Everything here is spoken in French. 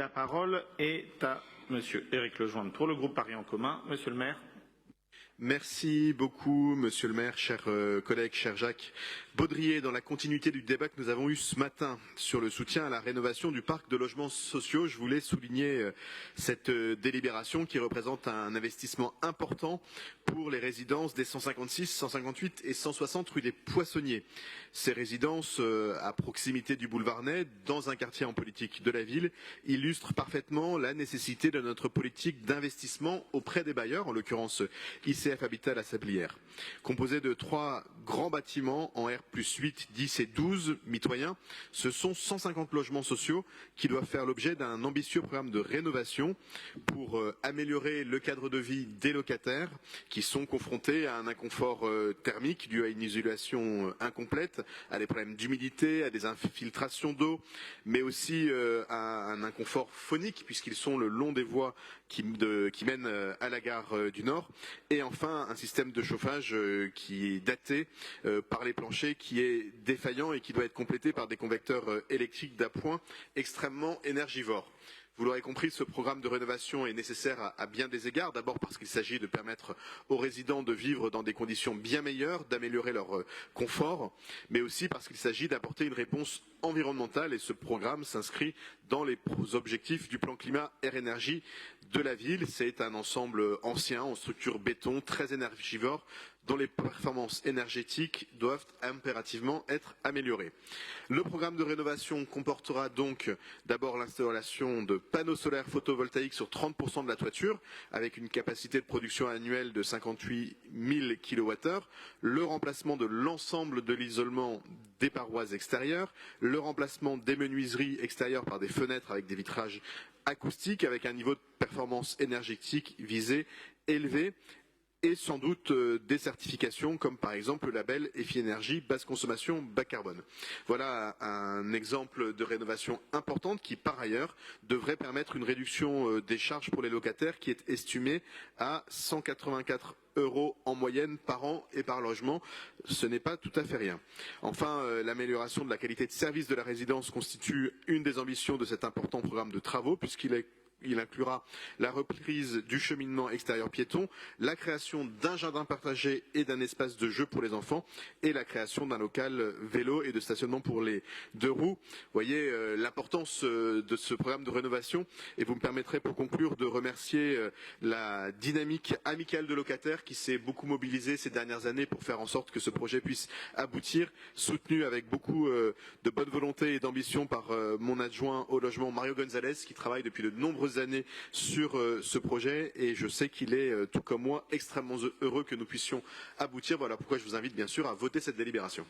La parole est à Monsieur Éric Lejoindre pour le groupe Paris en commun. Monsieur le maire. Merci beaucoup, Monsieur le maire, chers collègues, cher Jacques Baudrier. Dans la continuité du débat que nous avons eu ce matin sur le soutien à la rénovation du parc de logements sociaux, je voulais souligner cette délibération qui représente un investissement important pour les résidences des 156, 158 et 160 rue des Poissonniers. Ces résidences, à proximité du boulevard Ney, dans un quartier en politique de la ville, illustrent parfaitement la nécessité de notre politique d'investissement auprès des bailleurs, en l'occurrence ICF Habitat La Sablière. Composé de 3 grands bâtiments en R+8, 10 et 12 mitoyens, ce sont 150 logements sociaux qui doivent faire l'objet d'un ambitieux programme de rénovation pour améliorer le cadre de vie des locataires qui sont confrontés à un inconfort thermique dû à une isolation incomplète, à des problèmes d'humidité, à des infiltrations d'eau, mais aussi à un inconfort phonique puisqu'ils sont le long des voies qui mènent à la gare du Nord. Et enfin, un système de chauffage qui est daté par les planchers, qui est défaillant et qui doit être complété par des convecteurs électriques d'appoint extrêmement énergivores. Vous l'aurez compris, ce programme de rénovation est nécessaire à bien des égards. D'abord parce qu'il s'agit de permettre aux résidents de vivre dans des conditions bien meilleures, d'améliorer leur confort, mais aussi parce qu'il s'agit d'apporter une réponse environnementale et ce programme s'inscrit dans les objectifs du plan climat air énergie de la ville. C'est un ensemble ancien, en structure béton, très énergivore, dont les performances énergétiques doivent impérativement être améliorées. Le programme de rénovation comportera donc d'abord l'installation de panneaux solaires photovoltaïques sur 30% de la toiture, avec une capacité de production annuelle de 58 000 kWh, le remplacement de l'ensemble de l'isolement des parois extérieures, le remplacement des menuiseries extérieures par des fenêtres avec des vitrages acoustiques, avec un niveau de performance énergétique visé élevé, et sans doute des certifications comme par exemple le label EFI Énergie basse consommation bas carbone. Voilà un exemple de rénovation importante qui par ailleurs devrait permettre une réduction des charges pour les locataires qui est estimée à 184 € en moyenne par an et par logement. Ce n'est pas tout à fait rien. Enfin, l'amélioration de la qualité de service de la résidence constitue une des ambitions de cet important programme de travaux puisqu'il inclura la reprise du cheminement extérieur piéton, la création d'un jardin partagé et d'un espace de jeu pour les enfants et la création d'un local vélo et de stationnement pour les 2 roues. Vous voyez l'importance de ce programme de rénovation et vous me permettrez pour conclure de remercier la dynamique amicale de locataires qui s'est beaucoup mobilisée ces dernières années pour faire en sorte que ce projet puisse aboutir, soutenu avec beaucoup de bonne volonté et d'ambition par mon adjoint au logement Mario Gonzalez qui travaille depuis de nombreuses années sur ce projet et je sais qu'il est, tout comme moi, extrêmement heureux que nous puissions aboutir. Voilà pourquoi je vous invite bien sûr à voter cette délibération.